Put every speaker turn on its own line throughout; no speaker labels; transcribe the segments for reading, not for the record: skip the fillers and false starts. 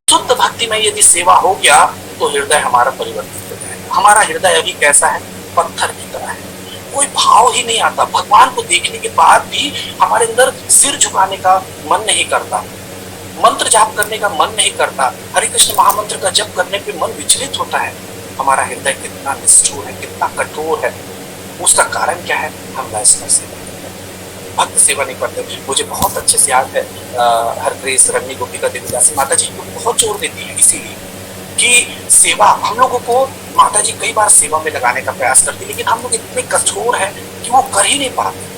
शुद्ध भक्ति में यदि सेवा हो गया तो हृदय हमारा परिवर्तित हो जाएगा। हमारा हृदय अभी कैसा है? पत्थर की तरह है, कोई भाव ही नहीं आता। भगवान को देखने के बाद भी हमारे अंदर सिर झुकाने का मन नहीं करता, मंत्र जाप करने का मन नहीं करता, हरे कृष्ण महामंत्र का जप करने पे मन विचलित होता है। हमारा हृदय कितना निष्ठुर है, कितना कठोर है। उसका कारण क्या है? हम वैष्णव सेवा करते हैं, भक्त सेवा नहीं करते। मुझे बहुत अच्छे से याद है, हरप्रेस रमणी गोपिका देवीदासी माता जी को बहुत जोर देती है इसीलिए कि सेवा हम लोगों को, माता जी कई बार सेवा में लगाने का प्रयास करती, लेकिन हम लोग इतने कठोर हैं कि वो कर ही नहीं पाते।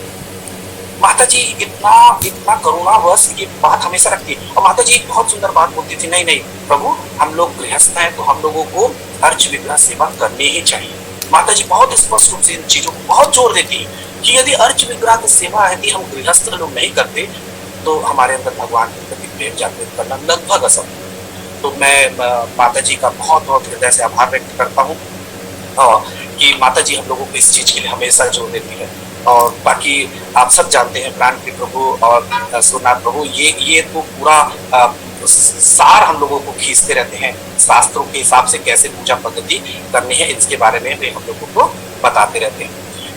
माता जी इतना इतना करुणावश ये बात हमेशा रखती है। और माता जी एक बहुत सुंदर बात बोलती थी, नहीं नहीं प्रभु, हम लोग गृहस्थ हैं तो हम लोगों को अर्च विग्रह सेवा करनी ही चाहिए। माता जी बहुत स्पष्ट रूप से इन चीजों को बहुत जोर देती है कि यदि अर्च विग्रह की सेवा यदि हम गृहस्थ लोग नहीं करते तो हमारे अंदर भगवान के प्रति प्रेम जागृत करना लगभग असंभव। तो मैं माता जी का बहुत बहुत हृदय से आभार व्यक्त करता हूँ कि माता जी हम लोगों को इस चीज के लिए हमेशा जोर देती है। और बाकी आप सब जानते हैं प्राण प्रिय प्रभु और सूरनाथ प्रभु ये तो पूरा सार हम लोगों को खींचते रहते हैं, शास्त्रों के हिसाब से कैसे पूजा पद्धति करनी है इसके बारे में वे हम लोगों को बताते रहते हैं।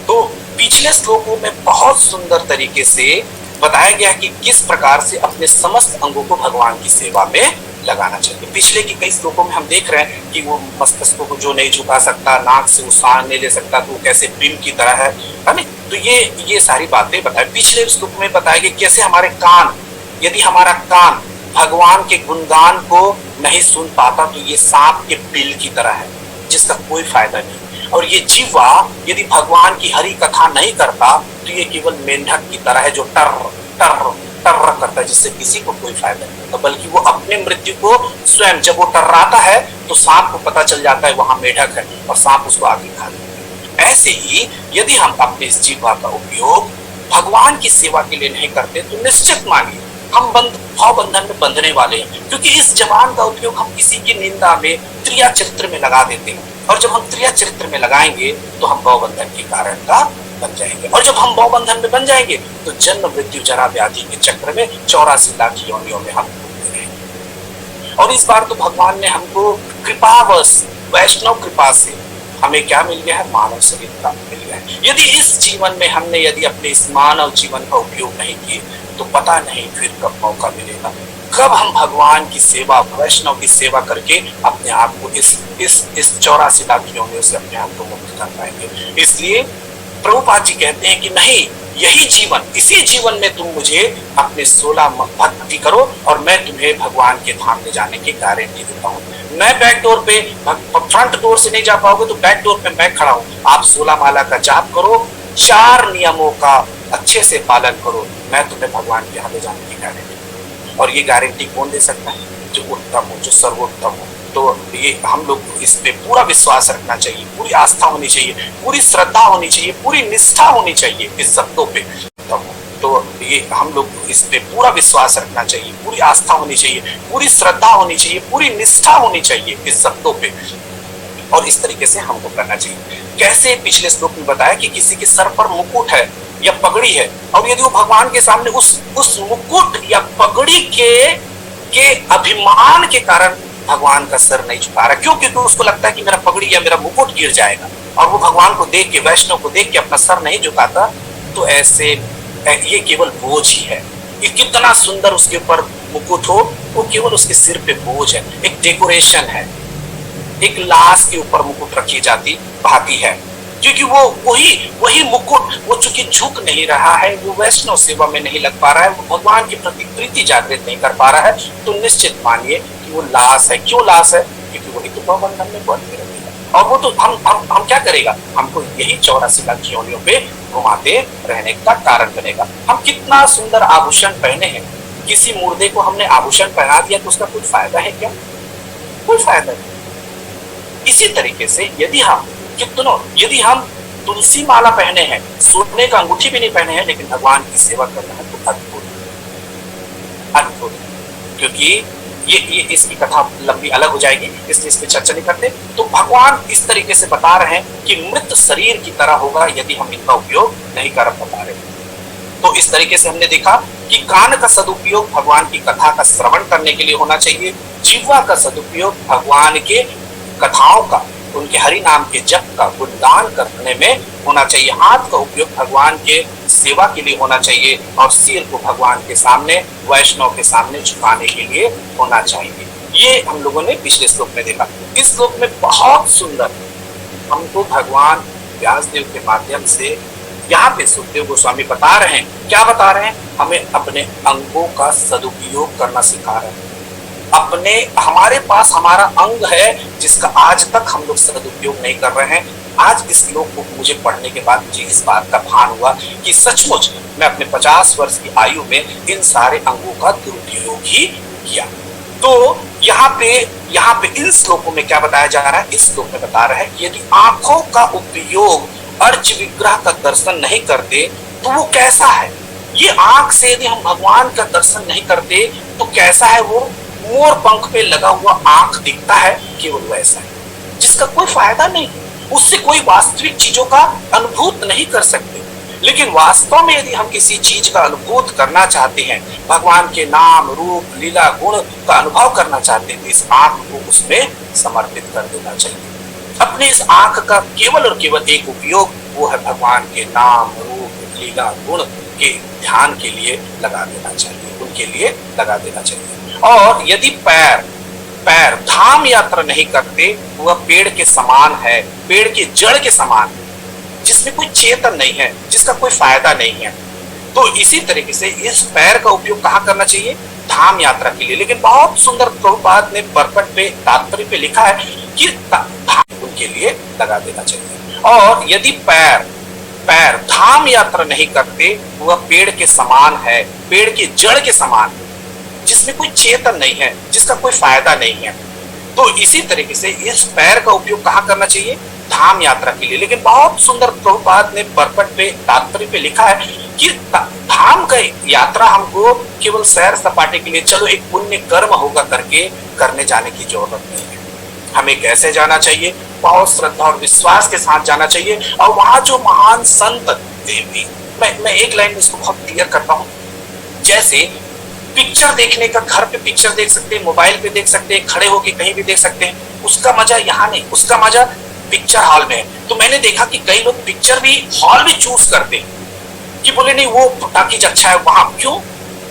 तो पिछले श्लोकों में बहुत सुंदर तरीके से बताया गया कि किस प्रकार से अपने समस्त अंगों को भगवान की सेवा में लगाना चाहिए। पिछले की कई श्लोकों में हम देख रहे हैं कि वो मस्तिष्क को जो नहीं झुका सकता, नाक से उसान नहीं ले सकता, तो वो कैसे बिंब की तरह है ना। तो ये सारी बातें बताई। पिछले श्लोक में बताया कि कैसे हमारे कान, यदि हमारा कान भगवान के गुणगान को नहीं सुन पाता तो ये सांप के बिल की तरह है जिसका कोई फायदा नहीं। और ये जीवा यदि भगवान की हरि कथा नहीं करता तो ये केवल मेंढक की तरह है जो टर टर टर करता है, जिससे किसी को कोई फायदा नहीं होता, बल्कि वो अपने मृत्यु को स्वयं, जब वो टर्राता है तो सांप को पता चल जाता है वहां मेढक है और सांप उसको आगे खा लेता है। ऐसे ही यदि हम अपने इस जीवा का उपयोग भगवान की सेवा के लिए नहीं करते तो निश्चित मानिए हम भाव बंधन में बंधने वाले हैं, क्योंकि इस जबान का उपयोग हम किसी की निंदा में, क्रिया चरित्र में लगा देते हैं। और जब हम क्रिया चरित्र में लगाएंगे तो हम भाव बंधन के कारण का बन जाएंगे। और जब हम भाव बंधन में बन जाएंगे तो जन्म मृत्यु जरा व्याधि के चक्र में 84 लाख योनियों में हम घूमते रहेंगे। और इस बार तो भगवान ने हमको कृपावश, वैष्णव कृपा से हमें क्या मिल गया है? मानव शरीर प्राप्त मिल गया है। यदि इस जीवन में हमने यदि अपने इस मानव जीवन का उपयोग नहीं किए तो पता नहीं फिर कब मौका मिलेगा, कब हम भगवान की सेवा, वैष्णव की सेवा करके अपने आप को इस 84 लाख योनियों से अपने आप को मुक्त कर पाएंगे। इसलिए प्रभुपाद जी कहते हैं कि नहीं, यही जीवन, इसी जीवन में तुम मुझे अपने 16 भक्ति करो और मैं तुम्हें भगवान के धाम ले जाने की गारंटी देता हूँ। मैं बैक डोर पे, फ्रंट डोर से नहीं जा पाओगे तो बैक डोर पे मैं खड़ा हूँ। आप 16 माला का जाप करो, 4 नियमों का अच्छे से पालन करो, मैं तुम्हें भगवान के यहाँ ले जाने की गारंटी। और ये गारंटी कौन दे सकता है? जो उत्तम हो, जो सर्वोत्तम हो। तो ये हम लोग इस पे पूरा विश्वास रखना चाहिए, पूरी आस्था होनी चाहिए, पूरी श्रद्धा होनी चाहिए, पूरी निष्ठा होनी चाहिए इस शब्दों पे। तो ये हम लोग इस पे पूरा विश्वास रखना चाहिए, पूरी आस्था होनी चाहिए, पूरी श्रद्धा होनी चाहिए, पूरी निष्ठा होनी चाहिए इस शब्दों पे। और इस तरीके से हमको करना चाहिए। कैसे? पिछले श्लोक में बताया कि किसी के सर पर मुकुट है या पगड़ी है और यदि वो भगवान के सामने उस मुकुट या पगड़ी के अभिमान के कारण भगवान का सर नहीं झुका रहा, क्यों? क्योंकि उसको लगता है कि मेरा पगड़ी या मेरा मुकुट गिर जाएगा और वो भगवान को देख के, वैष्णव को देख के अपना सर नहीं झुकाता, तो ऐसे ये केवल बोझ ही है। ये कितना सुंदर उसके ऊपर मुकुट हो, वो केवल उसके सिर पे बोझ है, एक डेकोरेशन है। एक लाश के ऊपर मुकुट रखी जाती भाती है, क्योंकि वो वही मुकुट, वो चूंकि झुक नहीं रहा है, वो वैष्णव सेवा में नहीं लग पा रहा है, वो भगवान की प्रति प्रीति जागृत नहीं कर पा रहा है, तो निश्चित मानिए कि वो लाश है। क्यों लाश है? क्योंकि वही तो बंधन में बंध रहेगा और वो तो हम क्या करेगा? हमको यही 84 लाख योनियों पे घुमाते रहने का कारण बनेगा। हम कितना सुंदर आभूषण पहने हैं, किसी मुर्दे को हमने आभूषण पहना दिया तो उसका कुछ फायदा है क्या? कोई फायदा नहीं। इसी तरीके से यदि हम तुलसी माला पहने हैं, सोने का अंगूठी भी नहीं पहने हैं, लेकिन भगवान की सेवा कर रहे हैं, तो अद्भुत। क्योंकि ये इसकी कथा लंबी अलग हो जाएगी, इसलिए इस पे चर्चा नहीं करते। तो भगवान इस तरीके से बता रहे हैं कि मृत शरीर की तरह होगा यदि हम इनका उपयोग नहीं कर पा रहे। तो इस तरीके से हमने देखा कि कान का सदुपयोग भगवान की कथा का श्रवण करने के लिए होना चाहिए, जिह्वा का सदुपयोग भगवान के कथाओं का, उनके हरि नाम के जप का गुणगान करने में होना चाहिए। हाथ का उपयोग भगवान के सेवा के लिए होना चाहिए और सिर को भगवान के सामने, वैष्णव के सामने झुकाने के लिए होना चाहिए। ये हम लोगों ने पिछले श्लोक में देखा। इस श्लोक में बहुत सुंदर हमको भगवान व्यासदेव के माध्यम से यहाँ पे सुखदेव गोस्वामी बता रहे हैं। क्या बता रहे हैं? हमें अपने अंगों का सदुपयोग करना सिखा रहे हैं। हमारे पास हमारा अंग है जिसका आज तक हम लोग सदुपयोग नहीं कर रहे हैं। आज इस श्लोक को मुझे पढ़ने के बाद मुझे इस बात का भान हुआ कि सचमुच मैं अपने 50 वर्ष की आयु में इन सारे अंगों का दुरुपयोग ही किया। तो यहाँ पे इन श्लोकों में क्या बताया जा रहा है? इस श्लोक में बता रहा है कि यदि आंखों का उपयोग अर्च विग्रह का दर्शन नहीं करते तो वो कैसा है? ये आंख से यदि हम भगवान का दर्शन नहीं करते तो कैसा है? वो मोर पंख पे लगा हुआ आंख दिखता है, केवल वैसा है जिसका कोई फायदा नहीं, उससे कोई वास्तविक चीजों का अनुभूत नहीं कर सकते। लेकिन वास्तव में यदि हम किसी चीज का अनुभूत करना चाहते हैं, भगवान के नाम, रूप, लीला, गुण का अनुभव करना चाहते हैं, तो इस आंख को उसमें समर्पित कर देना चाहिए। अपने इस आंख का केवल और केवल एक उपयोग वो है भगवान के नाम, रूप, लीला, गुण के ध्यान के लिए लगा देना चाहिए, उनके लिए लगा देना चाहिए। और यदि पैर धाम यात्रा नहीं करते, वह पेड़ के समान है, पेड़ की जड़ के समान, जिसमें कोई चेतन नहीं है, जिसका कोई फायदा नहीं है। तो इसी तरीके से इस पैर का उपयोग कहाँ करना चाहिए? धाम यात्रा के लिए। लेकिन बहुत सुंदर प्रभुपाद ने परपट पे, तात्पर्य पे लिखा है कि धाम उनके लिए लगा देना चाहिए। और यदि पैर धाम यात्रा नहीं करते, वह पेड़ के समान है, पेड़ की जड़ के समान, जिसमें कोई चेतन नहीं है, जिसका कोई फायदा नहीं है। तो इसी तरीके से इस पैर का उपयोग कहाँ करना चाहिए? धाम यात्रा के लिए। लेकिन बहुत सुंदर प्रभुपाद ने परपट पे, तात्पर्य पे लिखा है कि धाम का यात्रा हमको केवल सैर सपाटे के लिए, चलो एक पुण्य कर्म होगा करके करने जाने की जरूरत नहीं है। हमें कैसे जाना चाहिए? बहुत श्रद्धा और विश्वास के साथ जाना चाहिए। और वहां जो महान संत, मैं एक लाइन में इसको बहुत क्लियर करता हूँ। जैसे पिक्चर देखने का, घर पे पिक्चर देख सकते हैं, मोबाइल पे देख सकते हैं, खड़े होके कहीं भी देख सकते हैं, उसका मजा यहाँ नहीं, उसका मजा पिक्चर हॉल में है। तो मैंने देखा कि कई लोग पिक्चर भी हॉल में चूज करते हैं कि बोले नहीं वो टाकीज अच्छा है, वहां क्यों?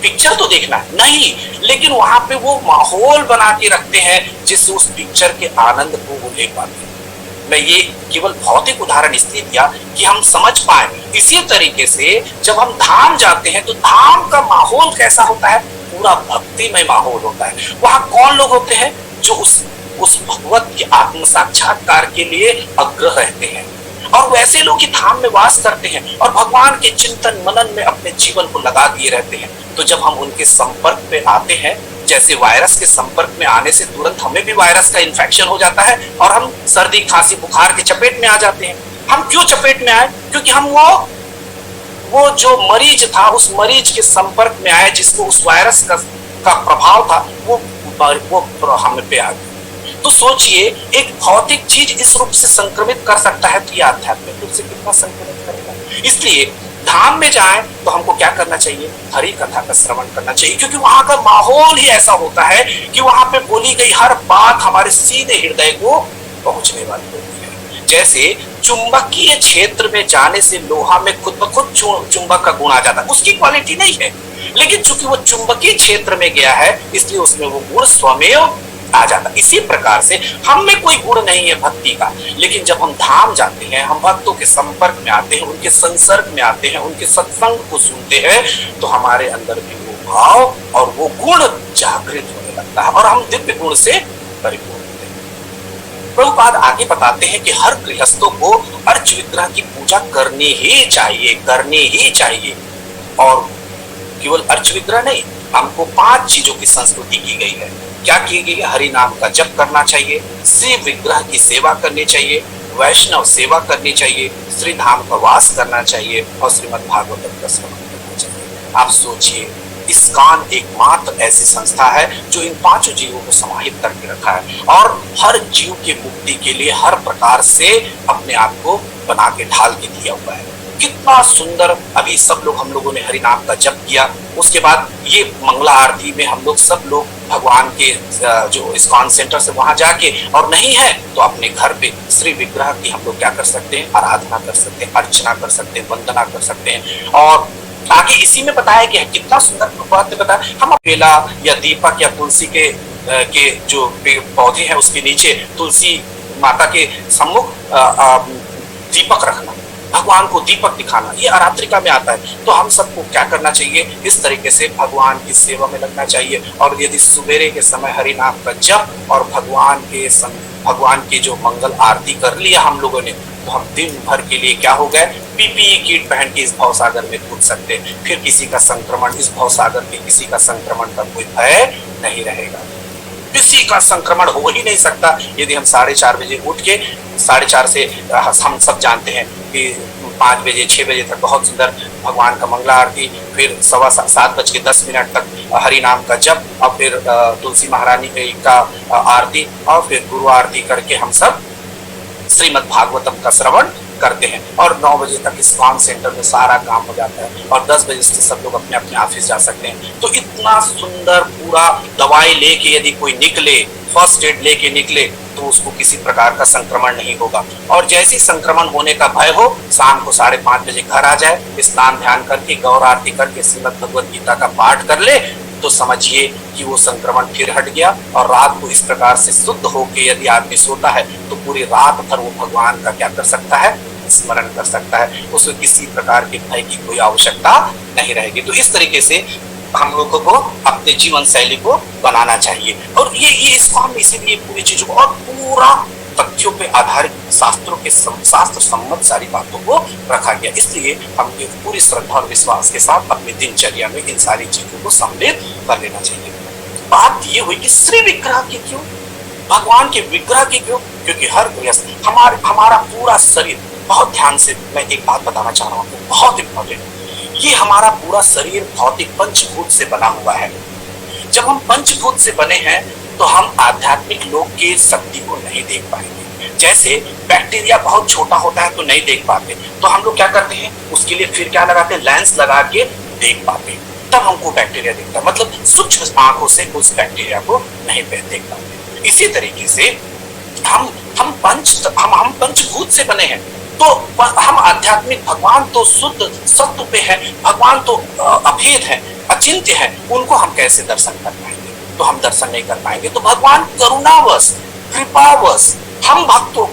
पिक्चर तो देखना है नहीं, लेकिन वहां पे वो माहौल बना के रखते हैं जिससे उस पिक्चर के आनंद को वो ले पाते हैं। मैं ये केवल भौतिक उदाहरण इसलिए दिया कि हम समझ पाए। इसी तरीके से जब हम धाम जाते हैं तो धाम का माहौल कैसा होता है? पूरा भक्तिमय माहौल होता है। वहां कौन लोग होते हैं? जो उस भगवत के आत्म साक्षात्कार के लिए अग्रह रहते हैं, और वैसे लोग ही धाम में वास करते हैं और भगवान के चिंतन मनन में अपने जीवन को लगा दिए रहते हैं। तो जब हम उनके संपर्क पे आते हैं, जैसे वायरस के संपर्क में आने से तुरंत हमें भी वायरस का इन्फेक्शन हो जाता है और हम सर्दी, खांसी, बुखार के चपेट में आ जाते हैं। हम क्यों चपेट में आए? क्योंकि हम वो जो मरीज था, उस मरीज के संपर्क में आए जिसको उस वायरस का प्रभाव था, वो हम पे आ गया। तो सोचिए, एक भौतिक चीज इस रूप से संक्रमित कर सकता है, तो ये आध्यात्मिक रूप से कितना संक्रमित करेगा। इसलिए धाम में जाएं तो हमको क्या करना चाहिए? हरि कथा का श्रवण करना चाहिए, क्योंकि वहां का माहौल ही ऐसा होता है कि वहां पे बोली गई हर बात हमारे सीधे हृदय को पहुंचने वाली होती है। जैसे चुंबकीय क्षेत्र में जाने से लोहा में खुद ब खुद चुंबक का गुण आ जाता है, उसकी क्वालिटी नहीं है, लेकिन चूंकि वो चुंबकीय क्षेत्र में गया है इसलिए उसमें वो गुण स्वमेव आ जाता। इसी प्रकार से हम में कोई गुण नहीं है भक्ति का, लेकिन जब हम धाम जाते हैं, हम भक्तों के संपर्क में आते हैं, उनके संसर्ग में आते हैं, उनके सत्संग को सुनते हैं, तो हमारे अंदर भी वो भाव और वो गुण जागृत होने लगता है और हम दिव्य गुण से परिपूर्ण होते हैं। प्रभुपाद आगे बताते हैं कि हर गृहस्थों को अर्च विग्रह की पूजा करनी ही चाहिए। और केवल अर्च विग्रह नहीं, हमको 5 चीजों की संस्तुति की गई है। क्या की गई है? हरि नाम का जप करना चाहिए, श्री विग्रह की सेवा करनी चाहिए, वैष्णव सेवा करनी चाहिए, श्री धाम का वास करना चाहिए और श्रीमद् भागवत का श्रवण करना चाहिए। आप सोचिए, इस्कॉन एकमात्र ऐसी संस्था है जो इन 5 जीवों को समाहित करके रखा है और हर जीव के मुक्ति के लिए हर प्रकार से अपने आप को बना के ढाल के दिया हुआ है। कितना सुंदर। अभी हम लोगों ने हरि नाम का जप किया, उसके बाद ये मंगला आरती में हम लोग सब लोग भगवान के जो इस्कॉन सेंटर से वहां जाके, और नहीं है तो अपने घर पे श्री विग्रह की हम लोग क्या कर सकते हैं, आराधना कर सकते हैं, अर्चना कर सकते हैं, वंदना कर सकते हैं। और आगे इसी में बताया गया है, कितना सुंदर बात बताया, हम बेला या दीपक या तुलसी के जो पौधे हैं उसके नीचे तुलसी माता के सम्मुख दीपक रखना, भगवान को दीपक दिखाना, ये आरात्रिका में आता है। तो हम सबको क्या करना चाहिए, इस तरीके से भगवान की सेवा में लगना चाहिए। और यदि सुबेरे के समय हरि नाम का जप और भगवान की जो मंगल आरती कर लिया हम लोगों ने, तो हम दिन भर के लिए क्या हो गए, पीपीई किट पहन के इस भवसागर में कूद सकते हैं। फिर किसी का संक्रमण, इस भवसागर में किसी का संक्रमण का कोई भय नहीं रहेगा, किसी का संक्रमण हो ही नहीं सकता। यदि हम 4:30 बजे उठ के, 4:30 से हम सब जानते हैं कि 5 बजे 6 बजे तक बहुत सुंदर भगवान का मंगला आरती, फिर 7:10 तक हरि नाम का जप, और फिर तुलसी महारानी का आरती, और फिर गुरु आरती करके हम सब श्रीमद् भागवतम का श्रवण करते हैं। और 9 बजे तक इस्कॉन सेंटर में सारा काम हो जाता है, और 10 बजे से सब लोग अपने अपने ऑफिस जा सकते हैं। तो इतना सुंदर पूरा दवाई लेके यदि कोई निकले, फर्स्ट एड लेके निकले, तो उसको किसी प्रकार का संक्रमण नहीं होगा। और जैसे संक्रमण होने का भय हो, शाम को 5:30 बजे घर आ जाए, स्नान ध्यान करके गौर आरती करके श्रीमद् भगवद गीता का पाठ कर ले, तो समझिए कि वो संक्रमण फिर हट गया। और रात को इस प्रकार से शुद्ध होके यदि आदमी सोता है, तो पूरी रात भर वो भगवान का क्या कर सकता है, स्मरण कर सकता है, उसको किसी प्रकार के भय की कोई आवश्यकता नहीं रहेगी। तो इस तरीके से हम लोगों को अपने जीवन शैली को बनाना चाहिए। और ये इसको हम इसीलिए पूरी चीजों को और पूरा तथ्यों पे आधारित शास्त्र सम्मत सारी बातों को रखा गया। इसलिए हम ये पूरी श्रद्धा और विश्वास के साथ अपनी दिनचर्या में इन सारी चीजों को सम्मिलित कर लेना चाहिए। बात ये हुई कि श्री विग्रह की क्यों, भगवान के विग्रह की क्यों, क्योंकि हर गृहस्थ हमारा पूरा शरीर, बहुत ध्यान से मैं एक बात बताना चाह रहा हूँ, बहुत इंपॉर्टेंट, ये हमारा पूरा शरीर भौतिक पंचभूत से बना हुआ है। जब हम पंचभूत से बने हैं, तो हम आध्यात्मिक लोक की शक्ति को नहीं देख पाएंगे। जैसे बैक्टीरिया बहुत छोटा होता है तो नहीं देख पाते, तो हम लोग क्या करते हैं, उसके लिए फिर क्या लगाते हैं, लेंस लगा के देख पाते हैं, तब हमको बैक्टीरिया दिखता है। मतलब सूक्ष्म आंखों से उस बैक्टीरिया को नहीं देख पाते। इसी तरीके से हम पंचभूत से बने हैं, तो हम आध्यात्मिक, भगवान तो शुद्ध सत्व पे है, भगवान तो अभेद है, अचिंत्य है, उनको हम कैसे दर्शन कर पाएंगे, तो हम दर्शन नहीं कर पाएंगे। तो भगवान करुणावश, कृपावश हम भक्तों,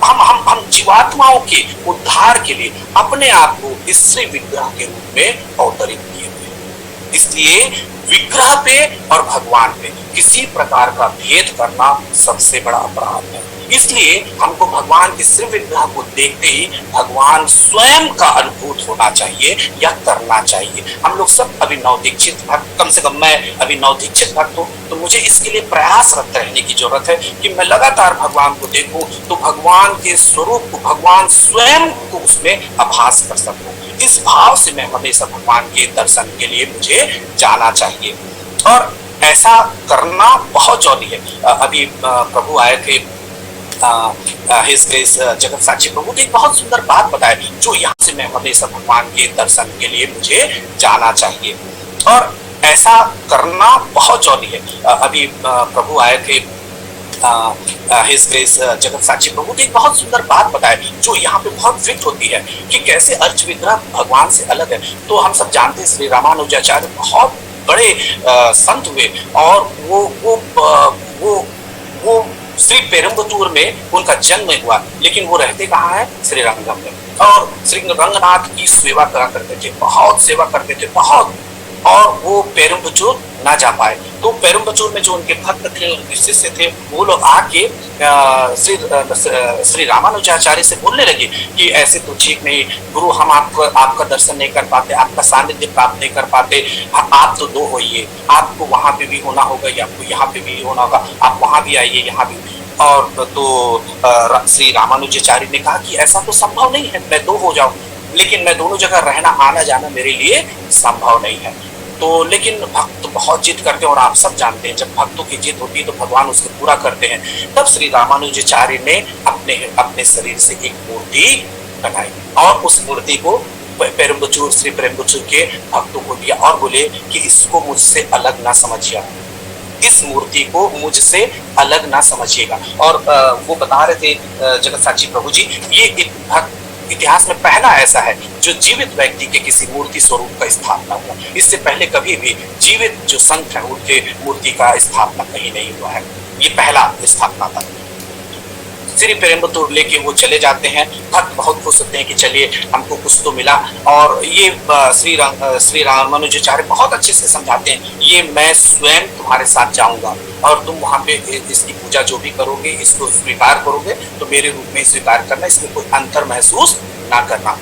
हम जीवात्माओं के उद्धार के लिए अपने आप को इस श्री विग्रह के रूप में अवतरित किए हुए। इसलिए विग्रह पे और भगवान पे किसी प्रकार का भेद करना सबसे बड़ा अपराध है। इसलिए हमको भगवान के श्री विग्रह को देखते ही भगवान स्वयं का अनुभूत होना चाहिए या करना चाहिए। हम लोग सब अभी नवदीक्षित भक्त, कम से कम मैं अभी नवदीक्षित भक्त हूँ, तो मुझे इसके लिए प्रयासरत रहने की जरूरत है कि मैं लगातार भगवान को देखूं, तो भगवान के स्वरूप को, भगवान स्वयं को उसमें आभास कर सकूं। इस भाव से मैं हमेशा भगवान के दर्शन के लिए मुझे जाना चाहिए, और ऐसा करना बहुत जरूरी है। अभी प्रभु आए थे, हिज ग्रेस जगत साक्षी प्रभु ने एक बहुत सुंदर बात बताई, जो यहाँ से मैं हमेशा भगवान के दर्शन के लिए मुझे जाना चाहिए, और ऐसा करना बहुत जरूरी है। अभी प्रभु आए थे, हिज ग्रेस जगत साक्षी प्रभु ने एक बहुत सुंदर बात बताई, जो यहाँ पे बहुत फिट होती है कि कैसे अर्च विग्रह भगवान से अलग है। तो हम सब जानते हैं श्री रामानुजाचार्य बहुत बड़े संत हुए, और वो श्री पेरुम्बतूर में उनका जन्म हुआ, लेकिन वो रहते कहाँ है, श्री रंगम में, और श्री रंगनाथ की सेवा करा करते थे, बहुत सेवा करते थे, बहुत। और वो पेरुम्बतूर ना जा पाए, तो पेरुम्बतूर में जो उनके भक्त थे, उनके शिष्य थे, वो लोग आके श्री रामानुजाचार्य से बोलने लगे कि ऐसे तो ठीक नहीं गुरु, हम आपका दर्शन नहीं कर पाते, आपका सानिध्य प्राप्त नहीं कर पाते, आप तो दो होइए, आपको वहां पे भी होना होगा या आपको यहाँ पे भी होना होगा, आप वहां भी आइए, यहाँ भी। और तो श्री रामानुजाचार्य ने कहा कि ऐसा तो संभव नहीं है, मैं दो हो जाऊं, लेकिन मैं दोनों जगह रहना, आना जाना मेरे लिए संभव नहीं है। तो लेकिन भक्त बहुत जिद करते हैं, और आप सब जानते हैं जब भक्तों की जिद होती है तो भगवान उसको पूरा करते हैं। तब श्री रामानुजाचार्य ने अपने शरीर से एक मूर्ति बनाई, और उस मूर्ति को पेरुम्बतूर, श्री पेरुम्बतूर के भक्तों को दिया, और बोले कि इसको मुझसे अलग ना समझिए, इस मूर्ति को मुझसे अलग ना समझिएगा। और वो बता रहे थे जगत साक्षी प्रभु जी, ये इतिहास में पहला ऐसा है जो जीवित व्यक्ति के किसी मूर्ति स्वरूप का स्थापना हुआ। इससे पहले कभी भी जीवित जो संत हैं उनके मूर्ति का स्थापना कहीं नहीं हुआ है, ये पहला स्थापना था। श्री पेरुम्बतूर लेके वो चले जाते हैं। भक्त बहुत खुश होते हैं कि चलिए हमको कुछ तो मिला। और ये श्री रामानुजाचार्य बहुत अच्छे से समझाते हैं, ये मैं स्वयं तुम्हारे साथ जाऊंगा और तुम वहां पे इसकी पूजा जो भी करोगे इसको स्वीकार करोगे तो मेरे रूप में स्वीकार करना, इसमें कोई अंतर महसूस ना करना।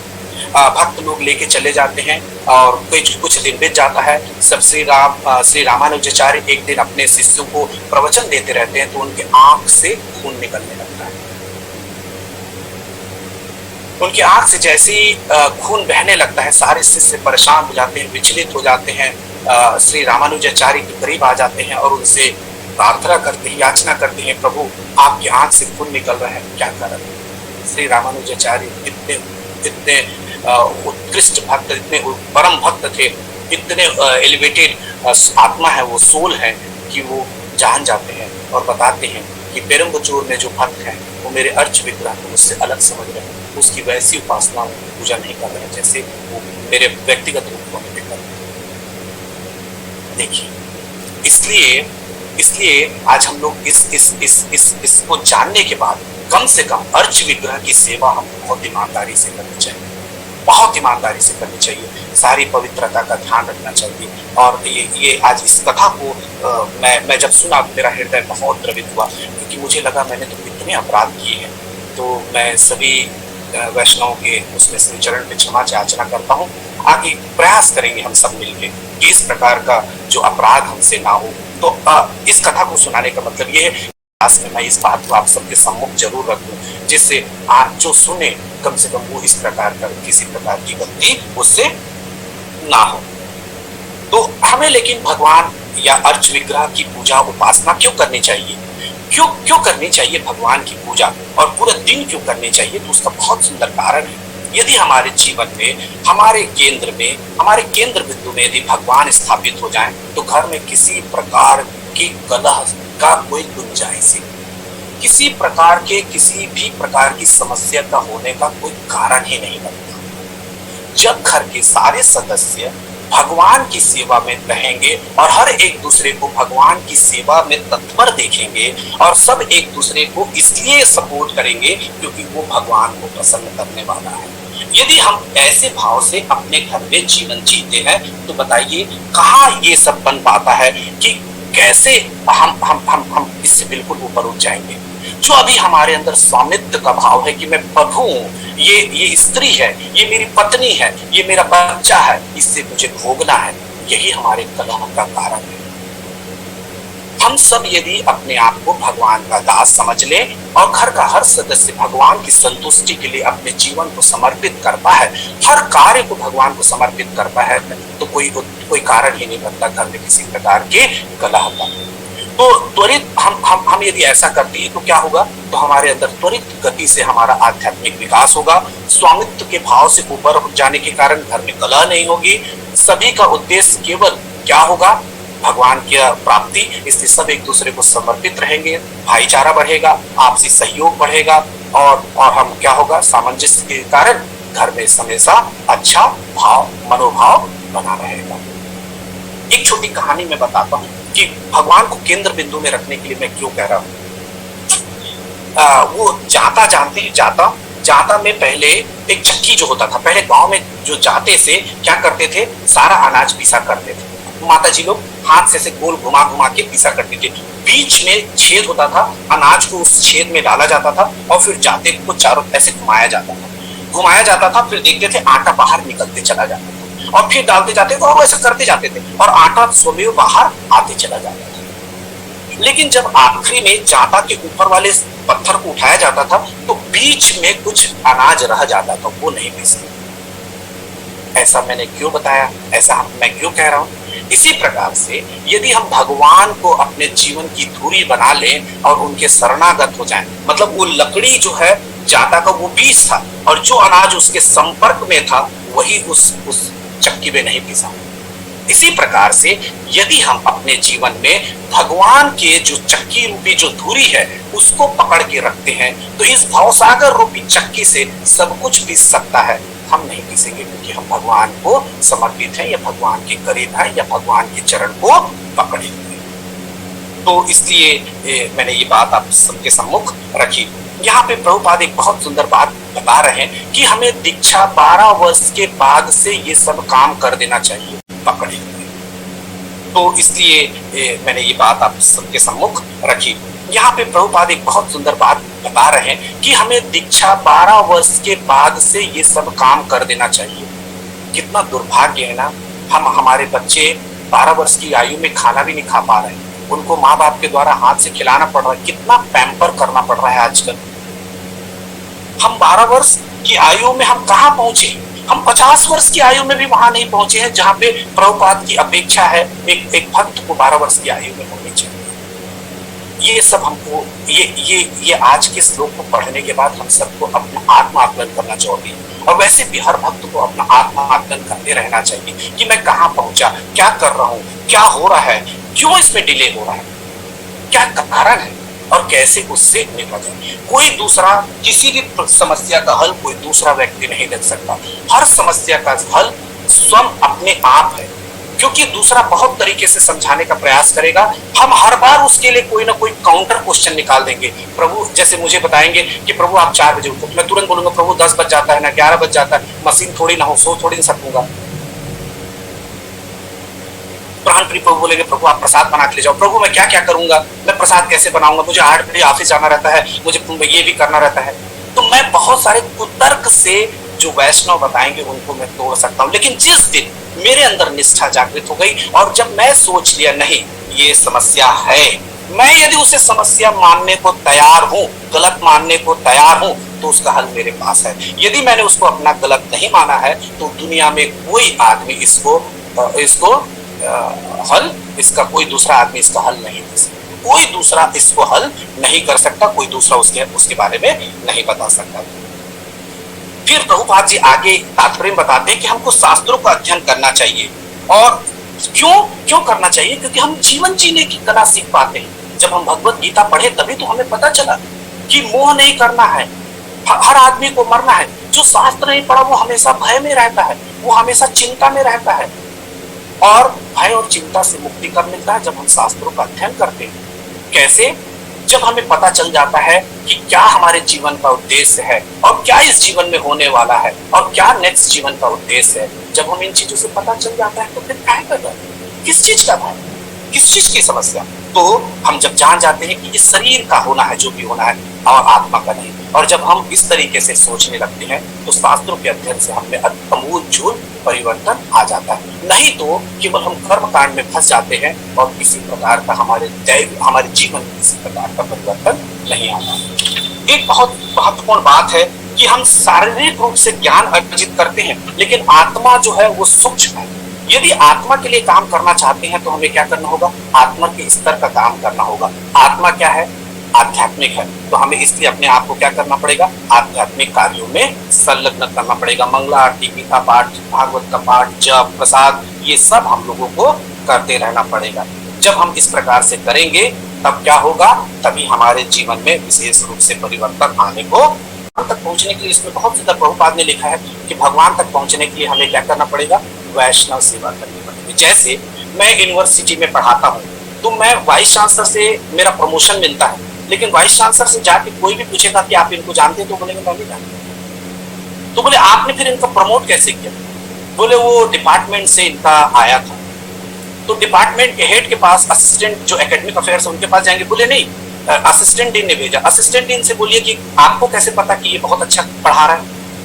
भक्त लोग लेके चले जाते हैं और कुछ दिन बीत जाता है। सब श्री रामानुजाचार्य एक दिन अपने शिष्यों को प्रवचन देते रहते हैं तो उनके आंख से खून निकलने लगता है। उनकी आंख से जैसे ही खून बहने लगता है सारे शिष्य परेशान हो जाते हैं, विचलित हो जाते हैं। श्री रामानुजाचार्य के करीब आ जाते हैं और उनसे प्रार्थना करते हैं, याचना करते हैं, प्रभु आपकी आंख से खून निकल रहा है, क्या कारण है? श्री रामानुजाचार्य इतने उत्कृष्ट भक्त, इतने परम भक्त थे, इतने एलिवेटेड आत्मा है, वो सोल है कि वो जान जाते हैं और बताते हैं कि पेरुम्बतूर में जो भक्त हैं वो मेरे अर्च विग्रह को मुझसे अलग समझ रहे हैं, उसकी वैसी उपासना पूजा नहीं कर रहे हैं जैसे वो मेरे व्यक्तिगत रूप में कर रहे हैं। देखिए, इसलिए आज हम लोग इसको जानने के बाद कम से कम अर्च विग्रह की सेवा हम बहुत ईमानदारी से करनी चाहिए, बहुत ईमानदारी से करनी चाहिए, सारी पवित्रता का ध्यान रखना चाहिए। और ये आज इस कथा को मैं जब सुना मेरा हृदय बहुत द्रवित हुआ, क्योंकि मुझे लगा मैंने तो इतने अपराध किए हैं। तो मैं सभी वैष्णवों के उसमें श्री चरण पे क्षमा याचना करता हूँ। आगे प्रयास करेंगे हम सब मिलके कि इस प्रकार का जो अपराध हमसे ना हो। तो इस कथा को सुनाने का मतलब ये है में मैं इस बात को आप सबके सम्मुख जरूर रखूं, जिससे आप जो सुने कम से कम वो इस प्रकार का किसी प्रकार की गलती उससे ना हो। तो हमें लेकिन भगवान या अर्च विग्रह की पूजा उपासना क्यों करनी चाहिए? क्यों करनी चाहिए भगवान की पूजा और पूरा दिन क्यों करनी चाहिए? तो उसका बहुत सुंदर कारण है। यदि हमारे जीवन में, हमारे केंद्र बिंदु में यदि भगवान स्थापित हो जाएं, तो घर में किसी प्रकार की कलह का कोई गुंजाइश नहीं, किसी भी प्रकार की समस्या का होने का कोई कारण ही नहीं बनता। जब घर के सारे सदस्य भगवान की सेवा में रहेंगे और हर एक दूसरे को भगवान की सेवा में तत्पर देखेंगे और सब एक दूसरे को इसलिए सपोर्ट करेंगे क्योंकि वो भगवान को प्रसन्न करने वाला है। यदि हम ऐसे भाव से अपने घर में जीवन जीते हैं तो बताइए कहाँ ये सब बन पाता है कि कैसे हम इससे बिल्कुल ऊपर उठ जाएंगे। जो अभी हमारे अंदर स्वामित्व का भाव है कि मैं प्रभु हूं, ये स्त्री है, ये मेरी पत्नी है, ये मेरा बच्चा है, इससे मुझे भोगना है, यही हमारे कलह का कारण है। हम सब यदि अपने आप को भगवान का दास समझ लें और घर का हर सदस्य भगवान की संतुष्टि के लिए अपने जीवन को समर्पित करता है, हर कार्य को भगवान को समर्पित करता है, तो कोई कारण ही नहीं बनता घर में किसी प्रकार के कलह का। तो त्वरित हम यदि ऐसा करते हैं तो क्या होगा? तो हमारे अंदर त्वरित गति से हमारा आध्यात्मिक विकास होगा। स्वामित्व के भाव से ऊपर उठ जाने के कारण घर में कलह नहीं होगी। सभी का उद्देश्य केवल क्या होगा? भगवान की प्राप्ति। इसलिए सब एक दूसरे को समर्पित रहेंगे, भाईचारा बढ़ेगा, आपसी सहयोग बढ़ेगा और हम क्या होगा? सामंजस्य के कारण घर में हमेशा अच्छा मनोभाव बना रहेगा। एक छोटी कहानी मैं बताता हूँ कि भगवान को केंद्र बिंदु में रखने के लिए मैं क्यों कह रहा हूँ। वो जाता जानते हैं, जाता में पहले एक चक्की जो होता था, पहले गांव में जो जाते से क्या करते थे? सारा अनाज पीसा करते थे। माता जी लोग हाथ से गोल घुमा के पीसा करते थे। बीच में छेद होता था, अनाज को उस छेद में डाला जाता था और फिर जाते को चारों ऐसे घुमाया जाता था। फिर देखते थे आटा बाहर निकलते चला जाता था और फिर डालते जाते थे और ऐसा करते जाते थे और आटा स्वयं बाहर आते चला जाता था। लेकिन जब आखिरी में जाता के ऊपर वाले पत्थर को उठाया जाता था तो बीच में कुछ अनाज रह जाता था, वो नहीं पीसते। ऐसा मैंने क्यों बताया? ऐसा मैं क्यों कह रहा हूँ? इसी प्रकार से यदि हम भगवान को अपने जीवन की धुरी बना लें और उनके शरणागत हो जाएं, मतलब वो लकड़ी जो है जाता का वो बीज था और जो अनाज उसके संपर्क में था वही उस चक्की में नहीं पिसा। इसी प्रकार से यदि हम अपने जीवन में भगवान के जो चक्की रूपी जो धुरी है उसको पकड़ के रखते हैं तो इस भवसागर रूपी चक्की से सब कुछ पीस सकता है। हम नहीं पीसेंगे क्योंकि हम भगवान को समर्पित हैं या भगवान के करीब हैं या भगवान के चरण को पकड़े हुए। तो इसलिए मैंने ये बात आप सबके सम्मुख रखी। यहाँ पे प्रभुपाद एक बहुत सुंदर बात बता रहे हैं कि हमें दीक्षा 12 वर्ष के बाद से ये सब काम कर देना चाहिए, पकड़े हुए। तो इसलिए मैंने ये बात आप सबके सम्मुख रखी। यहाँ पे प्रभुपाद एक बहुत सुंदर बात बता रहे हैं कि हमें दीक्षा 12 वर्ष के बाद से ये सब काम कर देना चाहिए। कितना दुर्भाग्य है ना, हमारे बच्चे 12 वर्ष की आयु में खाना भी नहीं खा पा रहे हैं, उनको माँ बाप के द्वारा हाथ से खिलाना पड़ रहा है, कितना पैम्पर करना पड़ रहा है आजकल। हम 12 वर्ष की आयु में हम कहाँ पहुंचे? हम 50 वर्ष की आयु में भी वहां नहीं पहुंचे हैं जहां पे प्रभुपाद की अपेक्षा है एक भक्त को 12 वर्ष की आयु में होनी चाहिए। ये सब हमको ये आज के श्लोक को पढ़ने के बाद हम सबको अपना आत्माकलन करना चाहिए और वैसे भी हर भक्त को अपना आत्माकलन करते रहना चाहिए कि मैं कहाँ पहुंचा, क्या कर रहा हूँ, क्या हो रहा है, क्यों इसमें डिले हो रहा है, क्या कारण है और कैसे उससे निपटें। कोई दूसरा किसी भी समस्या का हल कोई दूसरा व्यक्ति नहीं दे सकता। हर समस्या का हल स्वयं अपने आप है, क्योंकि दूसरा बहुत तरीके से समझाने का प्रयास करेगा। हम हर बार उसके लिए कोई ना कोई काउंटर क्वेश्चन निकाल देंगे। प्रभु जैसे मुझे बताएंगे कि प्रभु आप 4 बजे उठो, मैं तुरंत बोलूंगा प्रभु 10 बज जाता है ना, 11 बज जाता है, मशीन थोड़ी ना हो, सो थोड़ी ना सकूंगा। प्रभु बोलेंगे प्रभु आप प्रसाद बना के ले जाओ। प्रभु मैं क्या क्या करूंगा, मैं प्रसाद कैसे बनाऊंगा, मुझे 8 बजे ऑफिस जाना रहता है, मुझे ये भी करना रहता है। तो मैं बहुत सारे कुतर्क से जो वैष्णव बताएंगे उनको मैं तोड़ सकता हूँ। लेकिन जिस दिन मेरे अंदर निष्ठा जागृत हो गई और जब मैं सोच लिया नहीं ये समस्या है, मैं यदि उसे समस्या मानने को तैयार हूँ, गलत मानने को तैयार हूँ, तो उसका हल मेरे पास है। यदि मैंने उसको अपना गलत नहीं माना है तो दुनिया में कोई आदमी इसको हल, इसका कोई दूसरा आदमी इसका हल नहीं दे सकता, कोई दूसरा इसको हल नहीं कर सकता, कोई दूसरा उसके बारे में नहीं बता सकता। फिर प्रभुपाद जी आगे तात्पर्य बताते हैं कि हमको शास्त्रों का अध्ययन करना चाहिए। और क्यों करना चाहिए? क्योंकि हम जीवन जीने की कला सीख पाते हैं। जब हम भगवत गीता पढ़े तभी तो हमें पता चला कि मोह नहीं करना है, हर आदमी को मरना है। जो शास्त्र नहीं पढ़ा वो हमेशा भय में रहता है, वो हमेशा चिंता में रहता है। और भय और चिंता से मुक्ति कब मिलता है? जब हम शास्त्रों का अध्ययन करते हैं। कैसे? जब हमें पता चल जाता है कि क्या हमारे जीवन का उद्देश्य है और क्या इस जीवन में होने वाला है और क्या नेक्स्ट जीवन का उद्देश्य है। जब हम इन चीजों से पता चल जाता है तो फिर क्या कर रहे हैं, किस चीज का भय, किस चीज की समस्या। तो हम जब जान जाते हैं कि इस शरीर का होना है, जो भी होना है, और आत्मा का नहीं, और जब हम इस तरीके से सोचने लगते हैं तो शास्त्रों के अध्ययन से हमें अमूलचूल परिवर्तन आ जाता है। नहीं तो केवल हम कर्म कांड में फंस जाते हैं और किसी प्रकार का हमारे जीवन में किसी प्रकार का परिवर्तन नहीं आता। एक बहुत महत्वपूर्ण बात है कि हम शारीरिक रूप से ज्ञान अर्जित करते हैं, लेकिन आत्मा जो है वो सूक्ष्म है। यदि आत्मा के लिए काम करना चाहते हैं तो हमें क्या करना होगा? आत्मा के स्तर का काम करना होगा। आत्मा क्या है? आध्यात्मिक है। तो हमें इसलिए अपने आप को क्या करना पड़ेगा? आध्यात्मिक कार्यों में संलग्न करना पड़ेगा। मंगला आरती, गीता पाठ, भागवत का पाठ, जप, प्रसाद, ये सब हम लोगों को करते रहना पड़ेगा। जब हम इस प्रकार से करेंगे तब क्या होगा? तभी हमारे जीवन में विशेष रूप से परिवर्तन आने को। तक पहुंचने के लिए इसमें बहुत सुंदर प्रभुपाद ने लिखा है कि भगवान तक पहुंचने के लिए हमें क्या करना पड़ेगा? वैष्णव सेवा करनी पड़ेगी। जैसे मैं यूनिवर्सिटी में पढ़ाता हूँ तो मैं वाइस चांसलर से मेरा प्रमोशन मिलता है, लेकिन वाइस चांसलर से जाके कोई भी पूछेगा कि आप इनको जानते हैं तो बोलेंगे मैं नहीं जानता। तो बोले आपने फिर इनको प्रमोट कैसे किया? बोले वो डिपार्टमेंट से इनका आया था। तो डिपार्टमेंट के हेड के पास असिस्टेंट जो एकेडमिक अफेयर्स उनके पास जाएंगे। बोले नहीं, असिस्टेंट डीन ने भेजा। असिस्टेंट डीन से बोलिए कि आपको कैसे पता कि ये बहुत अच्छा पढ़ा रहा है?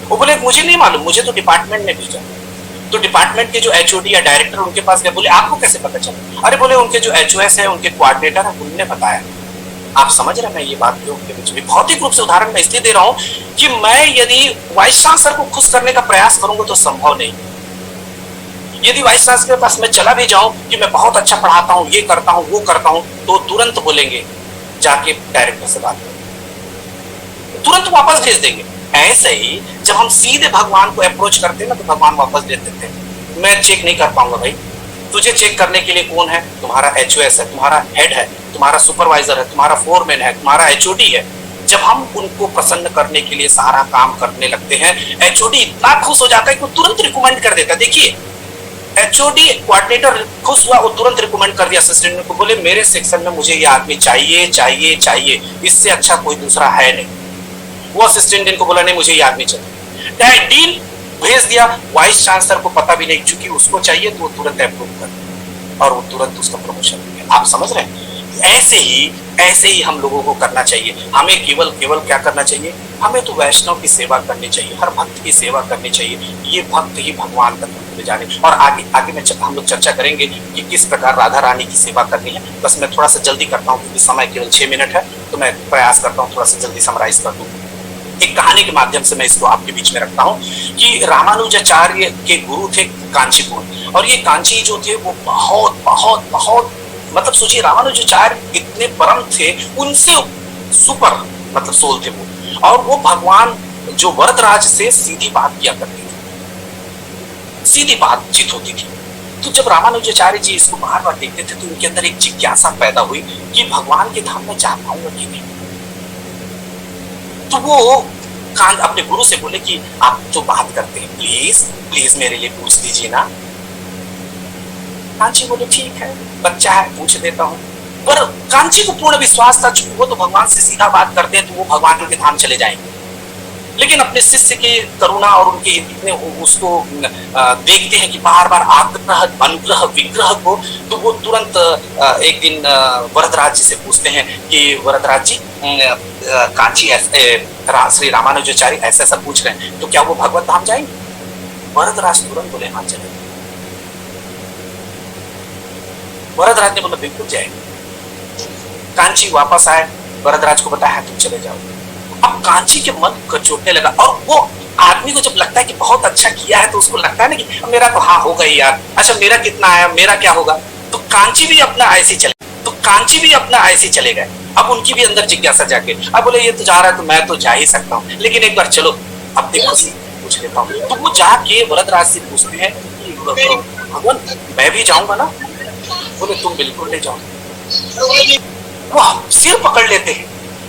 वो बोले मुझे नहीं मालूम, मुझे तो डिपार्टमेंट ने भेजा। तो डिपार्टमेंट के जो एचओडी या डायरेक्टर उनके पास गए। बोले आपको कैसे पता चला? अरे बोले उनके जो एचओएस है, उनके कोऑर्डिनेटर है, उन्होंने बताया। आप समझ रहे हैं मैं ये बात क्यों के बीच में भौतिक रूप से उदाहरण मैं इसलिए दे रहा हूं कि मैं यदि वाइस चांसलर को खुश करने का प्रयास करूंगा तो संभव नहीं। यदि वाइस चांसलर के पास मैं चला भी जाऊं कि मैं बहुत अच्छा पढ़ाता हूं, ये करता हूं, वो करता हूं, तो तुरंत बोलेंगे जाके डायरेक्टर से बात करो, तुरंत वापस भेज देंगे। ऐसे ही जब हम सीधे भगवान को अप्रोच करते हैं ना तो भगवान वापस भेज देते हैं। मैं चेक नहीं कर पाऊंगा भाई, तुझे चेक करने के लिए कौन है? तुम्हारा एचओएस है, तुम्हारा हेड है, तुम्हारा सुपरवाइजर है, तुम्हारा फोरमैन है, तुम्हारा एचओडी है। जब हम उनको प्रसन्न करने के लिए सारा काम करने लगते हैं, एचओडी इतना खुश हो जाता है कि वो तुरंत रिकमेंड कर देता है। देखिए, एचओडी कोऑर्डिनेटर खुश हुआ, वो तुरंत रिकमेंड कर दिया असिस्टेंट को, बोले मेरे सेक्शन में मुझे ये आदमी चाहिए चाहिए चाहिए, इससे अच्छा कोई दूसरा है नहीं। वो असिस्टेंट को बोला नहीं मुझे ये आदमी चाहिए, डील भेज दिया। वाइस चांसलर को पता भी नहीं, चूंकि उसको चाहिए तो वो तुरंत अप्रूव कर दिया और वो तुरंत उसका प्रमोशन हो गया। आप समझ रहे हैं? ऐसे ही हम लोगों को करना चाहिए। हमें केवल क्या करना चाहिए? हमें तो वैष्णव की सेवा करनी चाहिए, हर भक्त की सेवा करनी चाहिए। ये भक्त ही भगवान तक ले जाने। और आगे में हम लोग चर्चा करेंगे कि किस प्रकार राधा रानी की सेवा करनी है। बस मैं थोड़ा सा जल्दी करता हूँ क्योंकि समय केवल 6 मिनट है, तो मैं प्रयास करता हूँ थोड़ा सा जल्दी समराइज कर दूँ। एक कहानी के माध्यम से मैं इसको आपके बीच में रखता हूँ कि रामानुजाचार्य के गुरु थे कांचीपुर, और ये कांची जो थे वो बहुत बहुत बहुत मतलब सोचिए, रामानुजाचार्य इतने परम थे, उनसे सुपर मतलब सोल थे वो। और वो भगवान जो वरदराज से सीधी बात किया करते थे, सीधी बातचीत होती थी। तो जब रामानुजाचार्य जी इसको बार बार देखते थे तो उनके अंदर एक जिज्ञासा पैदा हुई कि भगवान के धाम में जा पाऊंगा कि नहीं। तो वो अपने गुरु से बोले कि आप तो बात करते हैं, प्लीज प्लीज मेरे लिए पूछ दीजिए ना। कांची बोले ठीक है, बच्चा है, पूछ देता हूँ। पर कांची को पूर्ण विश्वास था, वो तो भगवान से सीधा बात करते हैं तो वो भगवान के धाम चले जाएंगे। लेकिन अपने शिष्य की करुणा और उनके इतने उसको देखते हैं कि बार बार आग्रह अनुग्रह विग्रह को, तो वो तुरंत एक दिन वरदराज जी से पूछते हैं कि वरदराज जी, कांची श्री रामानुजाचार्य ऐसा ऐसा पूछ रहे हैं, तो क्या वो भगवत धाम जाएंगे? वरदराज तुरंत बोले हाँ चले। वरदराज ने बोला बिल्कुल जाएंगे। कांची वापस आए, वरदराज को बताया तुम चले जाओ। अब कांची के मन कचोटने लगा, और वो आदमी को जब लगता है कि बहुत अच्छा किया है तो उसको लगता है ना कि मेरा तो हाँ होगा ही यार, अच्छा मेरा कितना आया, मेरा क्या होगा। तो कांची भी अपना ऐसे चले गए। अब उनकी भी अंदर जिज्ञासा जाके, अब बोले ये तो जा रहा है तो मैं तो जा ही सकता हूँ, लेकिन एक बार चलो अब देखो पूछ लेता हूँ। तो वो जाके वरदराज से पूछते हैं कि भगवान मैं भी जाऊंगा ना? बोले तुम बिल्कुल नहीं जाओ। वाह, सिर पकड़ लेते हैं।